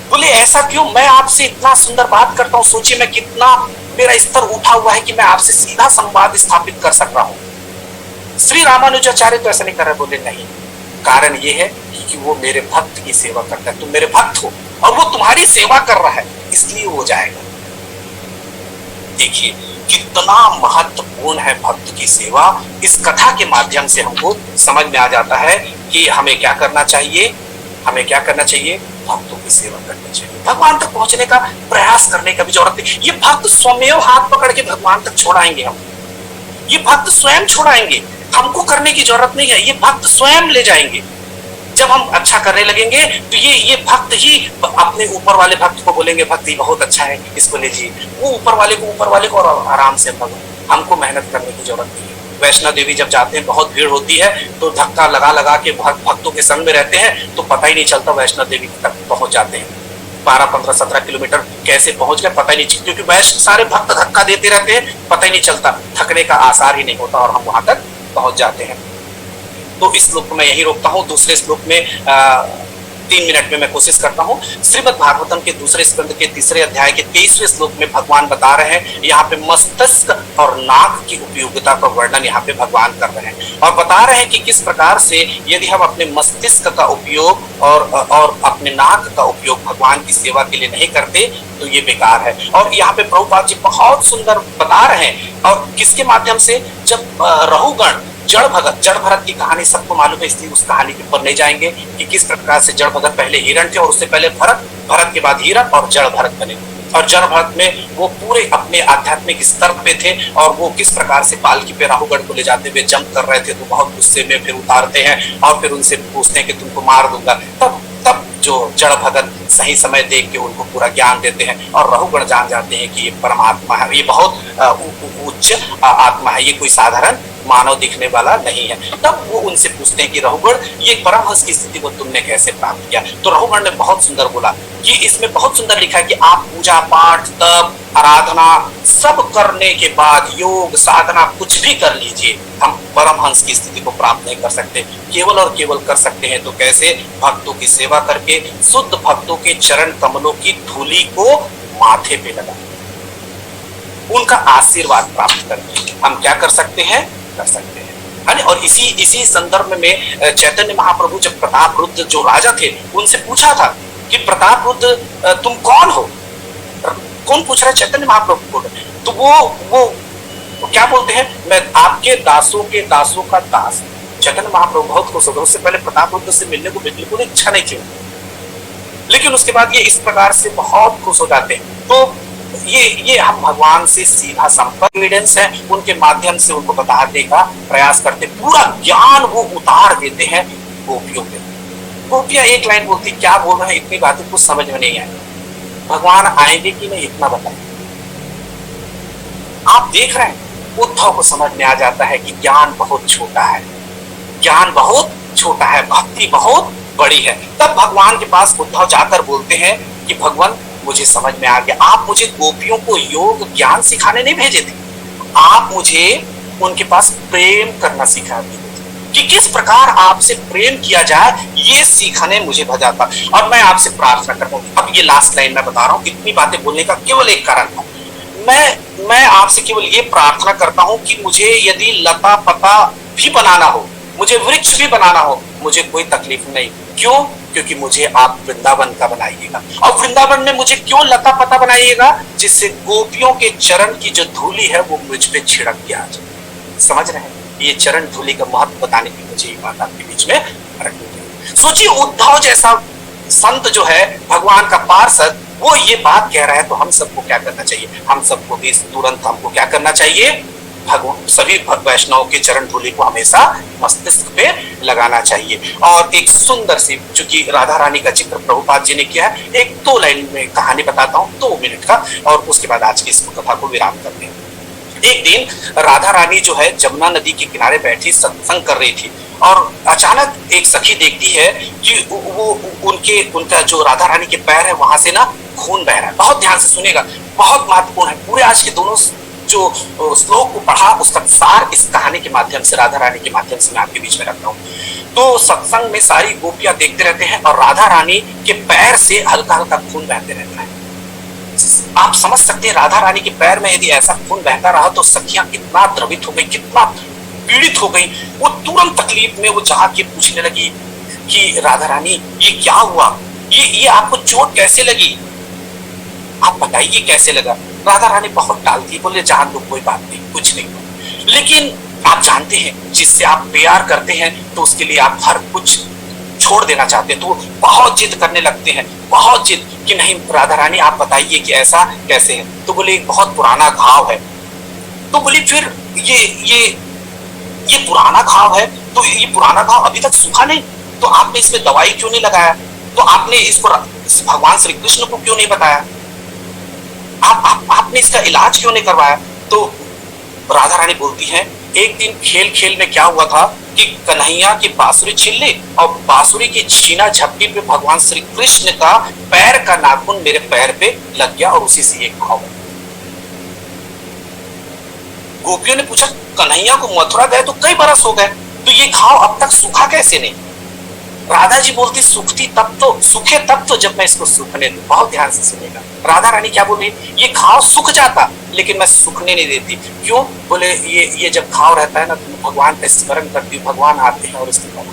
बोले ऐसा क्यों? मैं आपसे इतना सुंदर बात करता हूँ, सोचिए मैं कितना मेरा स्तर उठा हुआ है कि मैं आपसे सीधा संवाद स्थापित कर सक रहा हूँ। श्री रामानुजाचार्य तो ऐसा नहीं कर रहे। बोले नहीं, कारण ये है कि वो मेरे भक्त की सेवा करता है, तुम मेरे भक्त हो और वो तुम्हारी सेवा कर रहा है, इसलिए वो जाएगा। देखिए कितना महत्वपूर्ण है भक्त की सेवा। इस कथा के माध्यम से हमको समझ में आ जाता है कि हमें क्या करना चाहिए। भक्तों की सेवा करनी चाहिए, भगवान तक पहुंचने का प्रयास करने का भी जरूरत नहीं। ये भक्त स्वयं हाथ पकड़ के भगवान तक छोड़ाएंगे हम, ये भक्त स्वयं छोड़ाएंगे, हमको करने की जरूरत नहीं है, ये भक्त स्वयं ले जाएंगे। जब हम अच्छा करने लगेंगे तो ये भक्त ही अपने ऊपर वाले भक्त को बोलेंगे भक्त ही बहुत अच्छा है, इसको ले लीजिए। वो ऊपर वाले को और आराम से हमको मेहनत करने की जरूरत नहीं है। वैष्णो देवी जब जाते हैं बहुत भीड़ होती है तो धक्का लगा के भक्तों के संग में रहते हैं तो पता ही नहीं चलता वैष्णो देवी तक पहुंच जाते हैं। 12, 15, 17 किलोमीटर कैसे पहुंच गए पता ही नहीं, क्योंकि वैष्णो सारे भक्त धक्का देते रहते हैं, पता ही नहीं चलता, थकने का आसार ही नहीं होता और हम वहां तक पहुंच जाते हैं। तो इस श्लोक में यही रोकता हूँ। दूसरे श्लोक में 3 मिनट में मैं कोशिश करता हूँ। श्रीमद् भागवतम के दूसरे स्कंद के 3 अध्याय के 23वें श्लोक में भगवान बता रहे हैं, यहाँ पे मस्तिष्क और नाक की उपयोगिता का वर्णन यहाँ पे भगवान कर रहे हैं और बता रहे हैं कि किस प्रकार से यदि हम अपने मस्तिष्क का उपयोग और अपने नाक का उपयोग भगवान की सेवा के लिए नहीं करते तो ये बेकार है। और यहाँ पे प्रभुपाद जी बहुत सुंदर बता रहे हैं, और किसके माध्यम से, जब रहुगण जड़ भरत की कहानी सबको मालूम है, इसलिए उस कहानी के ऊपर नहीं जाएंगे कि किस प्रकार से जड़ भरत पहले हिरण थे और उससे पहले भरत के बाद हिरण और जड़ भरत बने। और जड़ भरत में वो पूरे अपने आध्यात्मिक स्तर पे थे और वो किस प्रकार से पालकी पे राहुगढ़ को ले जाते हुए जंप कर रहे थे, तो बहुत गुस्से में फिर उतारते हैं और फिर उनसे पूछते हैं कि तुमको मार दूंगा। तब जो जड़ भगत सही समय देख के उनको पूरा ज्ञान देते हैं और रहुगण जान जाते हैं कि ये परमात्मा है, ये बहुत उच्च आत्मा है, ये कोई साधारण मानव दिखने वाला नहीं है। तब वो उनसे पूछते हैं कि रघुगण, ये परमहंस की स्थिति को तुमने कैसे प्राप्त किया? तो रघुगण ने बहुत सुंदर बोला कि इसमें बहुत सुंदर लिखा है कि आप पूजा पाठ, तप, आराधना सब करने के बाद, योग साधना कुछ भी कर लीजिए, हम परमहंस की स्थिति को प्राप्त नहीं कर सकते। केवल और केवल कर सकते हैं तो कैसे? भक्तों की सेवा करके, शुद्ध भक्तों के चरण कमलों की धूली को माथे पे लगा, उनका आशीर्वाद प्राप्त करके हम क्या कर सकते हैं? कर सकते हैं, है ना? और इसी संदर्भ में चैतन्य महाप्रभु जब प्रतापरुद्र जो राजा थे उनसे पूछा था कि प्रतापरुद्र तुम कौन हो? कौन पूछ रहा है? चैतन्य महाप्रभु को। तो वो क्या बोलते हैं? मैं आपके दासों के दासों का दास। चैतन्य महाप्रभु बहुत खुश हो गए। उससे पहले प्रतापरुद्र से मिलने को बिल्कुल इच्छा नहीं थी, लेकिन उसके बाद ये इस प्रकार से बहुत खुश हो जाते हैं। तो ये हम भगवान से सीधा संपर्क एविडेंस है, उनके माध्यम से उनको बताने का प्रयास करते, पूरा ज्ञान वो उतार देते हैं गोपियों पे। गोपियां एक लाइन बोलती, क्या बोल रहे हैं, इतनी बातें कुछ समझ में नहीं आई, भगवान आएंगे कि नहीं इतना बताएं। आप देख रहे हैं, उद्धव को समझ में आ जाता है कि ज्ञान बहुत छोटा है, ज्ञान बहुत छोटा है, भक्ति बहुत बड़ी है। तब भगवान के पास उद्धव जाकर बोलते हैं कि भगवान मुझे समझ में आ गया, आप मुझे गोपियों को योग ज्ञान सिखाने नहीं भेजे थे, आप मुझे उनके पास प्रेम करना सिखा दिए कि किस प्रकार आपसे प्रेम किया जाए, ये सीखने मुझे भेजा था। और मैं आपसे प्रार्थना करता हूँ, अब ये लास्ट लाइन मैं बता रहा हूँ, इतनी बातें बोलने का केवल एक कारण था। मैं आपसे केवल ये प्रार्थना करता हूँ कि मुझे यदि लता पता भी बनाना हो, मुझे वृक्ष भी बनाना हो, मुझे कोई तकलीफ नहीं। क्यों? क्योंकि मुझे आप वृंदावन का बनाइएगा। और वृंदावन में मुझे क्यों लता पता बनाइएगा? जिससे गोपियों के चरण की जो धूली है वो मुझ पे छिड़क के आ जाए। समझ रहे हैं? ये चरण धूली का महत्व बताने की मुझे ये बात आपके बीच में रखनी है। सोचिए, उद्धव जैसा संत जो है, भगवान का पार्षद, वो ये बात कह रहा है, तो हम सबको क्या करना चाहिए? हम सबको भी तुरंत हमको क्या करना चाहिए? भगवान सभी वैष्णव के चरण धूली को हमेशा मस्तिष्क पे लगाना चाहिए। और एक सुंदर सी, चूंकि राधा रानी का जिक्र प्रभुपाद जी ने किया है, एक 2 लाइन में कहानी बताता हूँ, 2 मिनट का, और उसके बाद आज की इस कथा को विराम करते हैं। एक दिन राधा रानी जो है जमुना नदी के किनारे बैठी सत्संग कर रही थी, और अचानक एक सखी देखती है कि वो उनका जो राधा रानी के पैर है वहां से ना खून बह रहा है। बहुत ध्यान से सुनेगा, बहुत महत्वपूर्ण है। पूरे आज के दोनों जो श्लोक को पढ़ा, उसका सार इस कहानी के माध्यम से, राधा रानी के माध्यम से मैं आपके बीच में रखता हूँ। तो सत्संग में सारी गोपियां देखते रहते हैं और राधा रानी के पैर से हल्का हल्का खून बहते रहता है। आप समझ सकते हैं, राधा रानी के पैर में यदि ऐसा खून बहता रहा तो सखियां कितना द्रवित हो गई, कितना पीड़ित हो गई। वो तुरंत तकलीफ में वो जाके पूछने लगी कि राधा रानी ये क्या हुआ, ये आपको चोट कैसे लगी, आप बताइए कैसे लगा। राधा रानी बहुत टालती, बोले जान दो, कोई बात नहीं, कुछ नहीं हुआ। लेकिन आप जानते हैं, जिससे आप प्यार करते हैं तो उसके लिए आप हर कुछ छोड़ देना चाहते हैं, तो बहुत जिद करने लगते हैं, बहुत जिद कि नहीं राधा रानी आप बताइए कि ऐसा कैसे है। तो बोले एक बहुत पुराना घाव है। तो बोली फिर ये पुराना घाव है, तो ये पुराना घाव अभी तक सूखा नहीं, तो आपने इसमें दवाई क्यों नहीं लगाया? तो आपने इसको भगवान श्री कृष्ण को क्यों नहीं बताया? आपने इसका इलाज क्यों नहीं करवाया? तो राधा रानी बोलती है, एक दिन खेल खेल में क्या हुआ था कि कन्हैया की बांसुरी छीन ली, और बांसुरी की छीना झपटी पे भगवान श्री कृष्ण का पैर का नाखून मेरे पैर पे लग गया और उसी से एक घाव। गोपियों ने पूछा, कन्हैया को मथुरा गए तो कई बरस हो गए, तो ये घाव अब तक सूखा कैसे नहीं? राधा जी बोलती, सूखे तब तो जब मैं इसको सूखने दूं। बहुत ध्यान से सुनेगा, राधा रानी क्या बोल रही, ये घाव सूख जाता लेकिन मैं सूखने नहीं देती। क्यों? बोले ये जब घाव रहता है ना, तो भगवान का स्मरण करती हूँ, भगवान आते हैं और इसके बाद,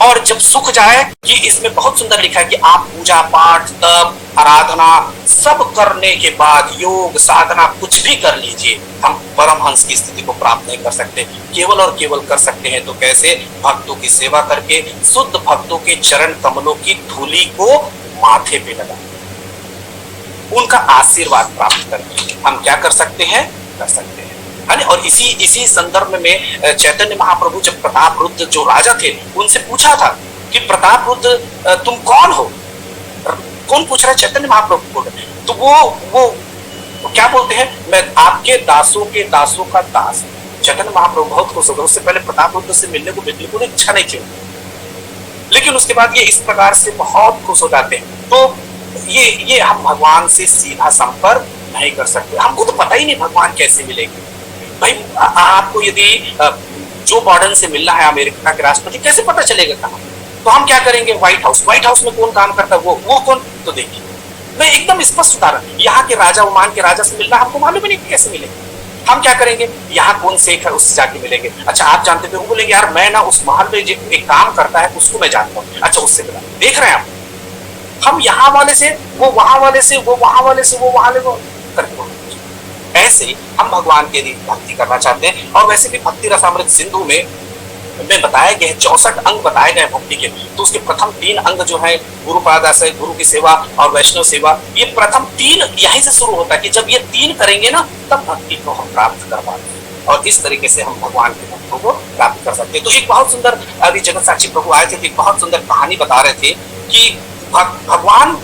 और जब सूख जाए, कि इसमें बहुत सुंदर लिखा है कि आप पूजा पाठ, तप, आराधना सब करने के बाद, योग साधना कुछ भी कर लीजिए, हम परमहंस की स्थिति को प्राप्त नहीं कर सकते। केवल और केवल कर सकते हैं तो कैसे? भक्तों की सेवा करके, शुद्ध भक्तों के चरण कमलों की धूली को माथे पे लगा, उनका आशीर्वाद प्राप्त करके हम क्या कर सकते हैं? कर सकते हैं, है ना? और इसी संदर्भ में चैतन्य महाप्रभु जब प्रतापरुद्र जो राजा थे उनसे पूछा था कि प्रतापरुद्र तुम कौन हो? कौन पूछ रहा है? चैतन्य महाप्रभु बोल रहे। तो वो वो क्या बोलते हैं, मैं आपके दासों के दासों का दास। चैतन्य महाप्रभु बहुत खुश हो गए, उससे पहले प्रताप रुद्र से मिलने को बिल्कुल इच्छा नहीं थी, लेकिन उसके बाद ये इस प्रकार से बहुत खुश हो जाते हैं। तो ये हम भगवान से सीधा संपर्क नहीं कर सकते, हमको तो पता ही नहीं भगवान कैसे मिलेंगे। भाई आपको यदि जो बाइडेन से मिलना है, अमेरिका के राष्ट्रपति, कैसे पता चलेगा कहाँ? तो हम क्या करेंगे, व्हाइट हाउस में कौन काम करता है, वो कौन? तो देखिए, मैं एकदम स्पष्ट उदाहरण, यहाँ के राजा ओमान के राजा से मिलना हमको मालूम ही नहीं कैसे मिलेंगे। हम क्या करेंगे, यहाँ कौन शेख है उससे जाके मिलेंगे। अच्छा आप जानते थे? वो बोलेंगे यार मैं ना उस महल में जो एक काम करता है उसको मैं जानता हूँ। अच्छा उससे मिला, देख रहे हैं आप, हम यहाँ वाले से वो वहां वाले से, वो वहां वाले से वो वहां करके। ऐसे ही हम भगवान के लिए भक्ति करना चाहते हैं। और वैसे भी भक्ति रसामृत सिंधु में बताया गया है, 64 अंग बताए गए भक्ति के। तो उसके प्रथम 3 अंग जो है, गुरुपाद आश्रय, गुरु की सेवा और वैष्णव सेवा, ये प्रथम 3 यहीं से शुरू होता है कि जब ये 3 करेंगे ना तब भक्ति को हम प्राप्त कर पाते हैं और इस तरीके से हम भगवान के भक्तों को प्राप्त कर सकते हैं। तो एक बहुत सुंदर, अभी जगत साक्षी प्रभु आए थे, एक बहुत सुंदर कहानी बता रहे थे कि भगवान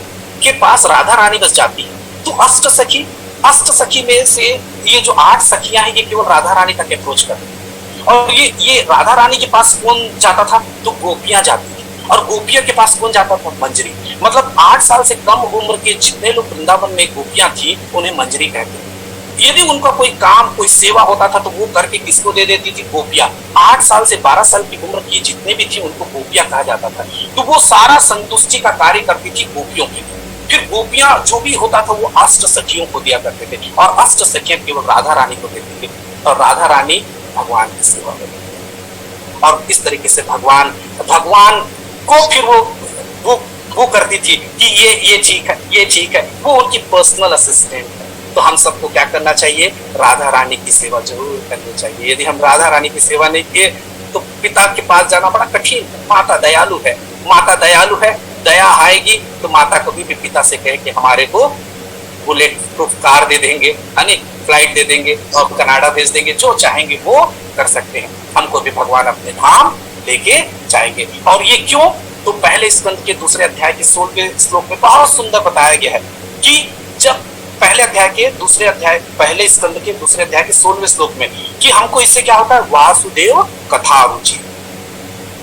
के पास राधा रानी बस जाती है, तो अष्ट सखी में से ये जो 8 सखियां हैं, ये केवल राधा रानी तक अप्रोच करती है। और ये राधा रानी के पास कौन जाता था? तो गोपियां जाती थी। और गोपियों के पास कौन जाता था? मंजरी। मतलब 8 साल से कम उम्र के जितने लोग वृंदावन में गोपियां थी, उन्हें मंजरी कहते थे। यदि उनका कोई काम, कोई सेवा होता था तो वो करके किसको दे देती थी? गोपियां। 8 साल से 12 साल की उम्र की जितने भी थी उनको गोपियां कहा जाता था। तो वो सारा संतुष्टि का कार्य करती थी गोपियों के लिए। फिर गोपियां जो भी होता था वो अष्ट सखियों को दिया करते थे, और अष्ट सखियां केवल राधा रानी को देती थी, और राधा रानी भगवान की सेवा करती थी। और इस तरीके से भगवान को फिर वो करती थी कि ये ठीक है, ये ठीक है, वो उनकी पर्सनल असिस्टेंट है। तो हम सबको क्या करना चाहिए? राधा रानी की सेवा जरूर करनी चाहिए। यदि हम राधा रानी की सेवा नहीं किए तो पिता के पास जाना बड़ा कठिन है। माता दयालु है, दया आएगी तो माता कभी भी पिता से कहे कि हमारे को बुलेट प्रूफ कार दे देंगे, फ्लाइट दे देंगे और कनाडा भेज देंगे, जो चाहेंगे वो कर सकते हैं। हमको भी भगवान अपने धाम लेके जाएंगे। और ये क्यों? तो पहले स्कंद के 2 अध्याय के 16वें श्लोक में बहुत सुंदर बताया गया है कि जब पहले स्कंद के 2 अध्याय के 16वें श्लोक में कि हमको इससे क्या होता है? वासुदेव कथा रुचि।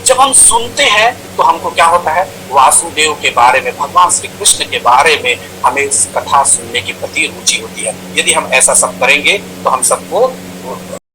जब हम सुनते हैं तो हमको क्या होता है? वासुदेव के बारे में, भगवान श्री कृष्ण के बारे में हमें इस कथा सुनने की प्रति रुचि होती है। यदि हम ऐसा सब करेंगे तो हम सबको